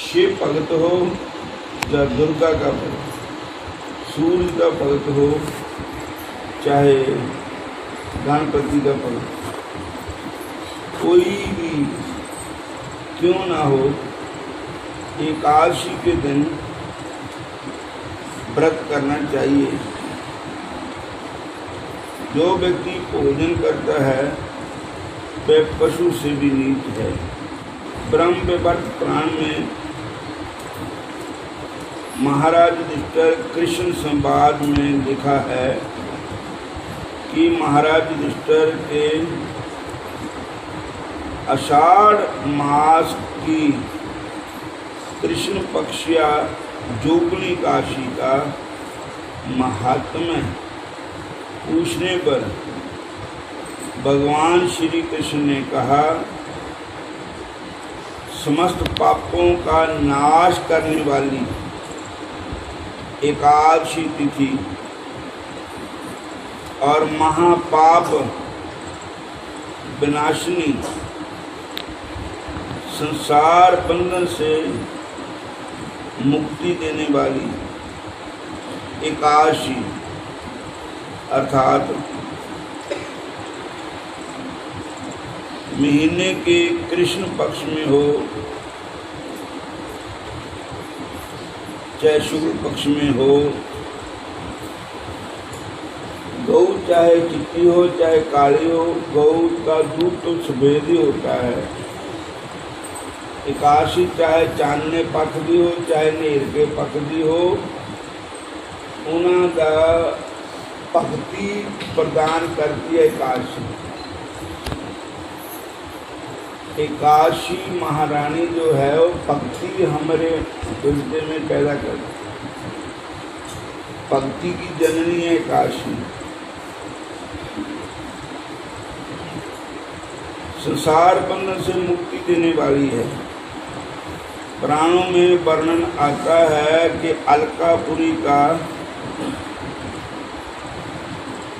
शिव भगत हो या दुर्गा का भगत, सूर्य का भगत हो चाहे गणपति का भगत, कोई भी क्यों ना हो, एकादशी के दिन व्रत करना चाहिए। जो व्यक्ति भोजन करता है वह पशु से भी नीच है। ब्रह्म विवर्त पुराण में महाराज युधिष्ठिर कृष्ण संवाद में लिखा है कि महाराज युधिष्ठिर के आषाढ़ मास की कृष्ण पक्षिया जोगनी काशी का महात्म्य पूछने पर भगवान श्री कृष्ण ने कहा, समस्त पापों का नाश करने वाली एकादशी तिथि और महापाप विनाशिनी संसार बंधन से मुक्ति देने वाली एकादशी अर्थात महीने के कृष्ण पक्ष में हो चाहे शुक्ल पक्ष में हो, गौ चाहे चिट्टी हो चाहे काली हो, गौ का दूध तो सफेद ही होता है। एकादशी चाहे चांदने पक्ष दी हो चाहे नेर के पक्ष दी हो, उन्हों का भक्ति प्रदान करती है एकादशी। एकादशी महारानी जो है वो भक्ति हमारे हृदय में पैदा करती, भक्ति की जननी है एकादशी। संसार बंधन से मुक्ति देने वाली है। पुराणों में वर्णन आता है कि अलकापुरी का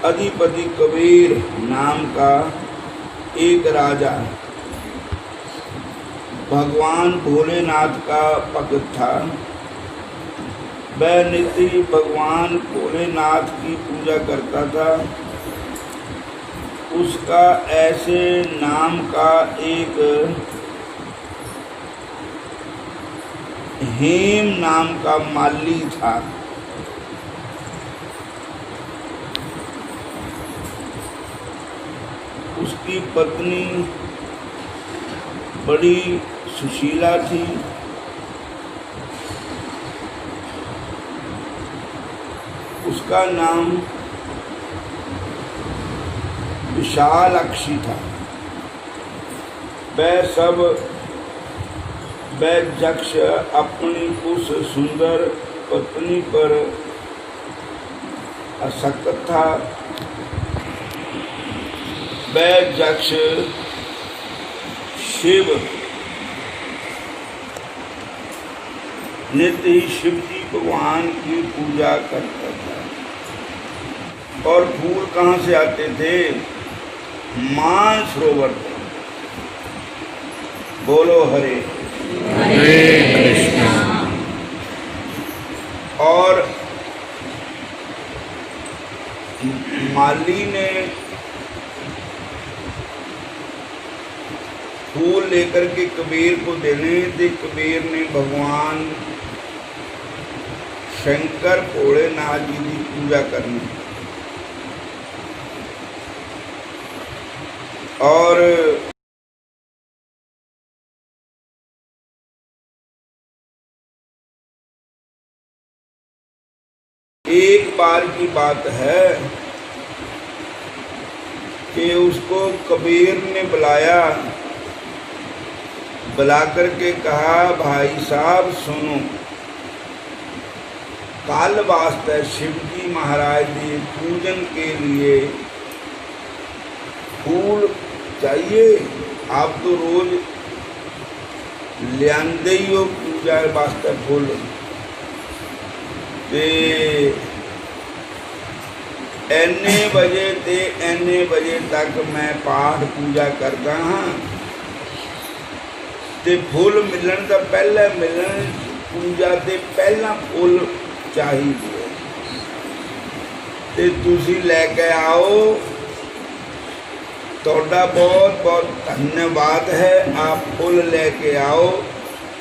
अधिपति कबीर नाम का एक राजा भगवान भोलेनाथ का भक्त था। वह नित्य ही भगवान भोलेनाथ की पूजा करता था। उसका ऐसे नाम का एक हेम नाम का माली था। उसकी पत्नी बड़ी सुशीला थी। उसका नाम विशालाक्षी था। वह यक्ष अपनी उस सुंदर पत्नी पर आसक्त था। वह यक्ष शिव नित्य ही शिव जी भगवान की पूजा करता था। और फूल कहाँ से आते थे? मानसरोवर। बोलो हरे कृष्णा। और माली ने फूल लेकर के कबीर को देने थे। कबीर ने भगवान शंकर भोलेनाथ जी की पूजा करनी। और एक बार की बात है कि उसको कबीर ने बुलाया, बुला करके कहा, भाई साहब सुनो, काल वास्ते शिव जी महाराज जी पूजन के लिए फूल चाहिए। आप तो रोज लियांदे ही हो पूजा वास्ते फूल। ते एने बजे ते एने बजे तक मैं पाठ पूजा करता हाँ, ते फुल मिलन तो पहले मिलन पूजा ते पहला फुल चाहिए ते तुसी लैके आओ। तोड़ा बहुत बहुत धन्यवाद है। आप फुल लेके आओ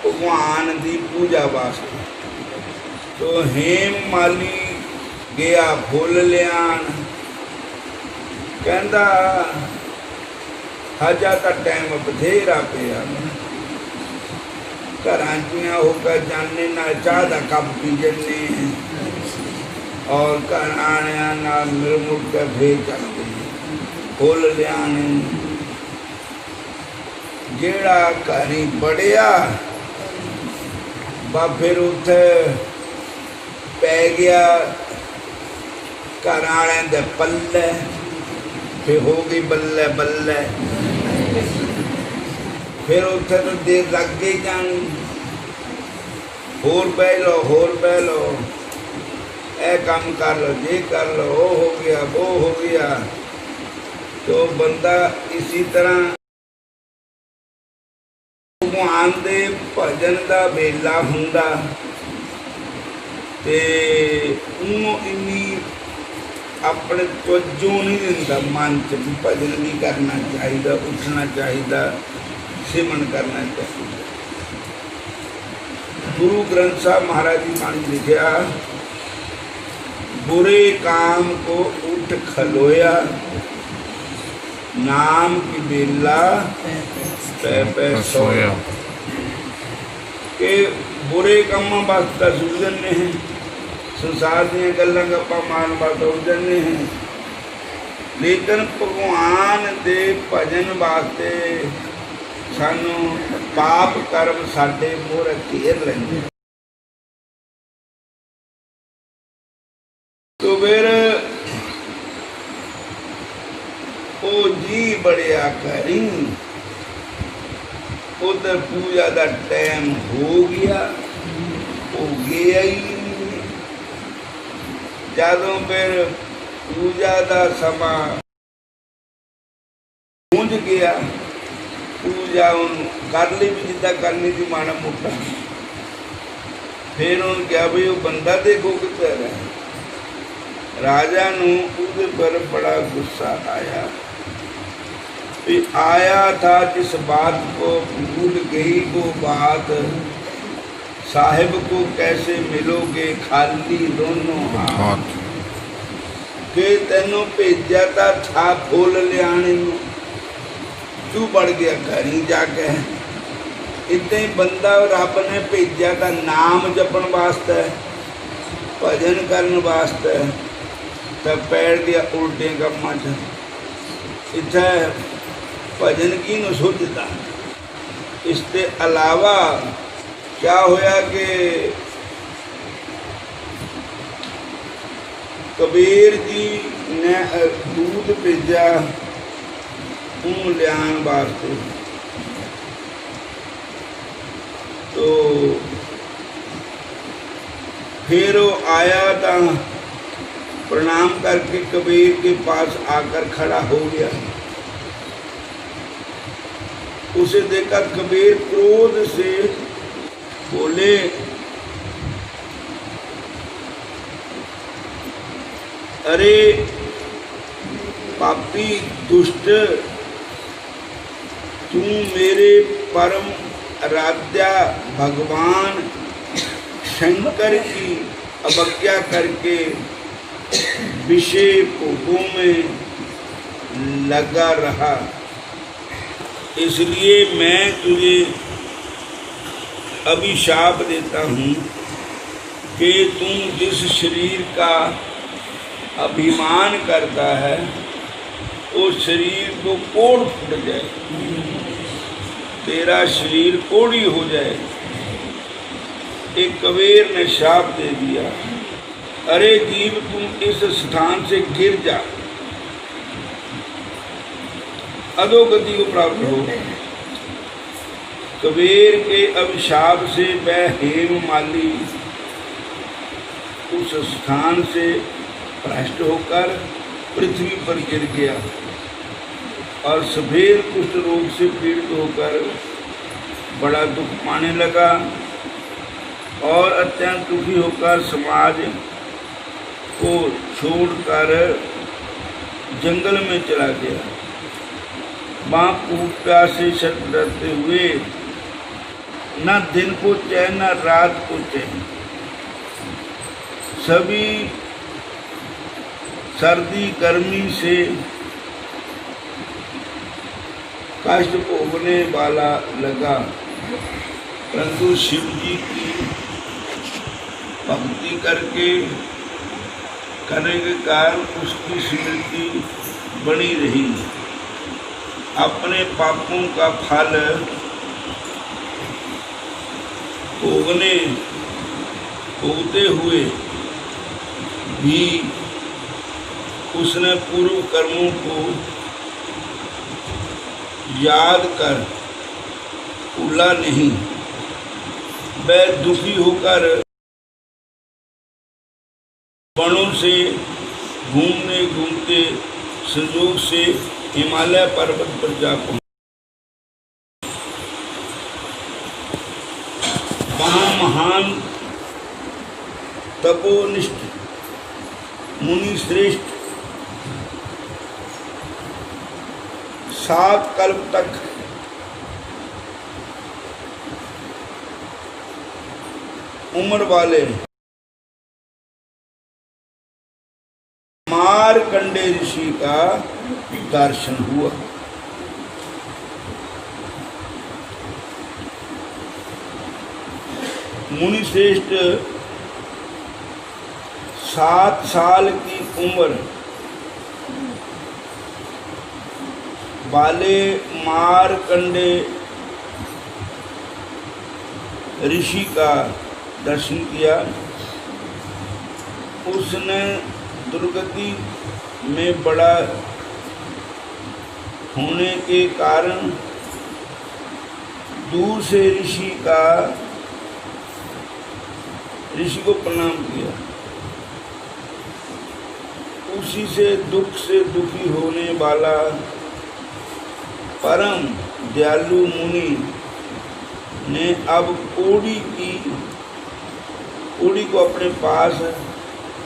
भगवान की पूजा वास्ते। तो हेम माली गया फुल लियान, कहता हजा तो टाइम बथेरा पिया, घर होकर जाने ना चाह का कप पी जन्ने और घर आने ना मिल मुड़ के फिर चलते फुल लियाने। जेड़ा घरी बढ़िया बा फिर उथे पै गया घर आने दे पल्ले, फिर हो गई बल्ले बल्ले। फिर उथे तो देर लग गई जानी, होर बह लो होर बह लो, ए काम कर लो ये कर लो, वो हो गया वो हो गया। तो बंदा इसी तरह भगवान दे भजन का वेला हुंदा ते इन्नी अपने तवज्जो नहीं दिंदा मन च भी भजन भी करना चाहिए, उठना चाहिए, सिमन करना चाहिए। गुरु ग्रंथ साहब महाराज जी ने लिखा, बुरे काम को उठ खलोया, नाम की बेला पै पै सोया। के बुरे कामों वास्ते सुजन हैं, संसार दी गल्लां गप्पां मारन वास्ते उजड़ने हैं, लेकिन भगवान दे भजन वास्ते सानू पाप कर्म साडे मोर घेर लैंदे। तो फिर ओ जी बड़िया करी, उधर पूजा का टाइम हो गया ही। जदों फिर पूजा का समा पहुँच गया, पूजा कर ली भी जिदा करनी थी माड़ा मोटा। फिर उन्होंने कहा भाई वो बंदा देखो कितना है। राजा नूं उसदे पर बड़ा गुस्सा आया। आया था जिस बात को भूल गई वो बात, साहिब को कैसे मिलोगे खाली दोनों हाथ। के तेनों भेजा था फुल लियाने, तू बढ़ गया घरी जाके। इतना ही बंदा रब ने भेजा था नाम जपन वास्ते, भजन करने वास्ते, तो पैर गया उल्टे कामों च। इत्थे भजन की न सुझदा। इसके अलावा क्या होया कि कबीर जी ने दूध भेजा ऊन लियान वास्ते। तो फिर वो आया तो प्रणाम करके कबीर के पास आकर खड़ा हो गया। उसे देखा कबीर क्रोध से बोले, अरे पापी दुष्ट, तू मेरे परम आराध्या भगवान शंकर की अवज्ञा करके विषय भोगों में लगा रहा, इसलिए मैं तुझे अभिशाप देता हूँ कि तुम जिस शरीर का अभिमान करता है उस शरीर को कोड़ फूट जाए, तेरा शरीर कोड़ी हो जाए। एक कबीर ने शाप दे दिया, अरे जीव तुम इस स्थान से गिर जा, अधोगति को प्राप्त हो। कबीर के अभिशाप से वह हेम माली उस स्थान से भ्रष्ट होकर पृथ्वी पर गिर गया और सफेद कुष्ठ रोग से पीड़ित होकर बड़ा दुख पाने लगा और अत्यंत दुखी होकर समाज को छोड़कर जंगल में चला गया। वहाँ भूख प्यास से छटपटाते हुए न दिन को चैन न रात को चैन, सभी सर्दी गर्मी से कष्ट भोगने वाला लगा, परंतु शिव जी की भक्ति करने के कारण उसकी स्मृति बनी रही। अपने पापों का फल भोगते हुए भी उसने पूर्व कर्मों को याद कर भूला नहीं। वह दुखी होकर वनों से घूमते संयोग से हिमालय पर्वत पर जा पहुंचा। वहाँ महान तपोनिष्ठ मुनि श्रेष्ठ 7 कल्प तक उम्र वाले मार्कंडेय ऋषि का दर्शन हुआ। मुनि श्रेष्ठ 7 साल की उम्र वाले मार्कंडेय ऋषि का दर्शन किया। उसने दुर्गति में बड़ा होने के कारण दूर से ऋषि को प्रणाम किया। उसी से दुखी होने वाला परम दयालु मुनि ने अब कोड़ी को अपने पास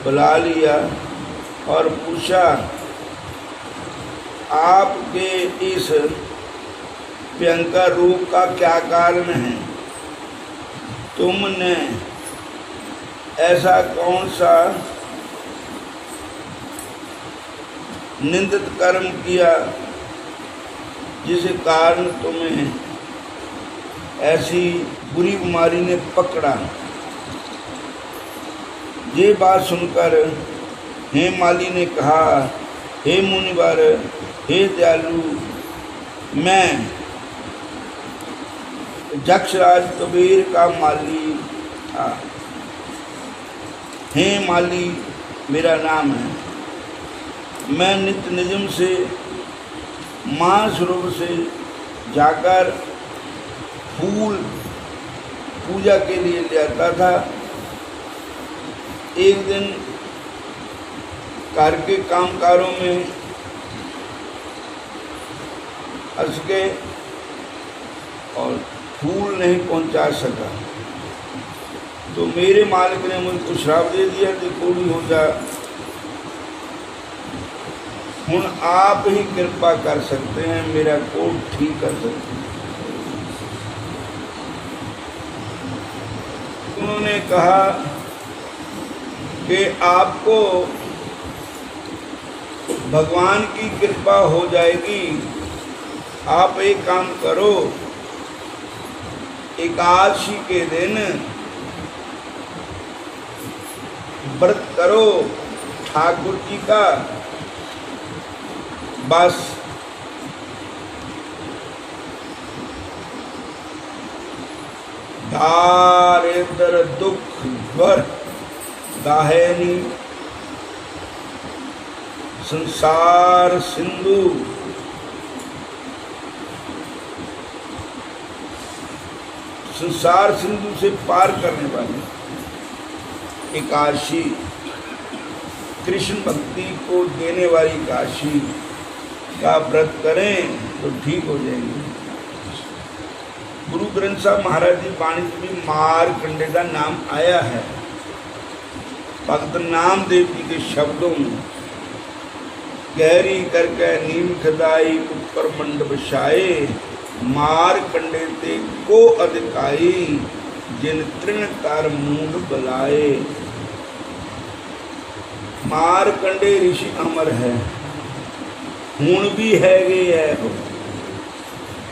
बुला लिया और पूछा, आपके इस भयंकर रोग का क्या कारण है? तुमने ऐसा कौन सा निंदित कर्म किया जिसके कारण तुम्हें ऐसी बुरी बीमारी ने पकड़ा? ये बात सुनकर हेमाली ने कहा, हे मुनिवर, हे दयालु, मैं जक्षराज कबीर का माली था। हेमाली मेरा नाम है। मैं नित्य नियम से मानसरोवर से जाकर फूल पूजा के लिए ले आता था। एक दिन घर के कामकारों में फंस गए और फूल नहीं पहुंचा सका, तो मेरे मालिक ने मुझको श्राप दे दिया कि पूरी हो जा। हुण आप ही कृपा कर सकते हैं, मेरा कोट ठीक कर सकते हैं। उन्होंने कहा कि आपको भगवान की कृपा हो जाएगी। आप एक काम करो, एकादशी के दिन व्रत करो ठाकुर जी का, बस दारिद्र दुख भर दाहिनी संसार सिंधु से पार करने वाली एकादशी, कृष्ण भक्ति को देने वाली एकादशी का व्रत करें तो ठीक हो जाएंगे। गुरु ग्रंथ साहब महाराज जी बाणी में भी मारकंडे का नाम आया है। भगत नामदेव जी के शब्दों में गहरी करके नीम खदाई ऊपर मंडप छाए, मारकंडे ते को अधिकाई जिन तृण कर मूंड बुलाए। मारकंडे ऋषि अमर है, हुण भी है गए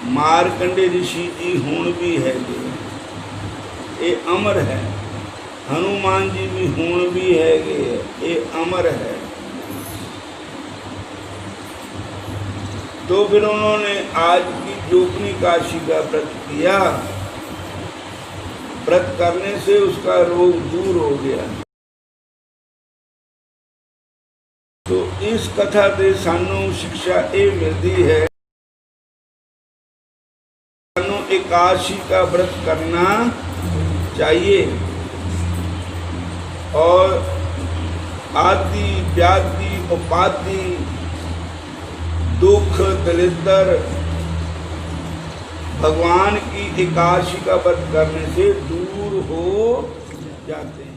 मारकंडे ऋषि जी हुण भी है ये अमर है। हनुमान जी भी हुण भी है ये अमर है। तो फिर उन्होंने आज की जोगनी काशी का व्रत किया, व्रत करने से उसका रोग दूर हो गया। तो इस कथा से सानू शिक्षा ये मिलती है, सानू एकादशी का व्रत करना चाहिए और आदि व्याधि उपाधि दुख दरिद्र भगवान की एकादशी का व्रत करने से दूर हो जाते हैं।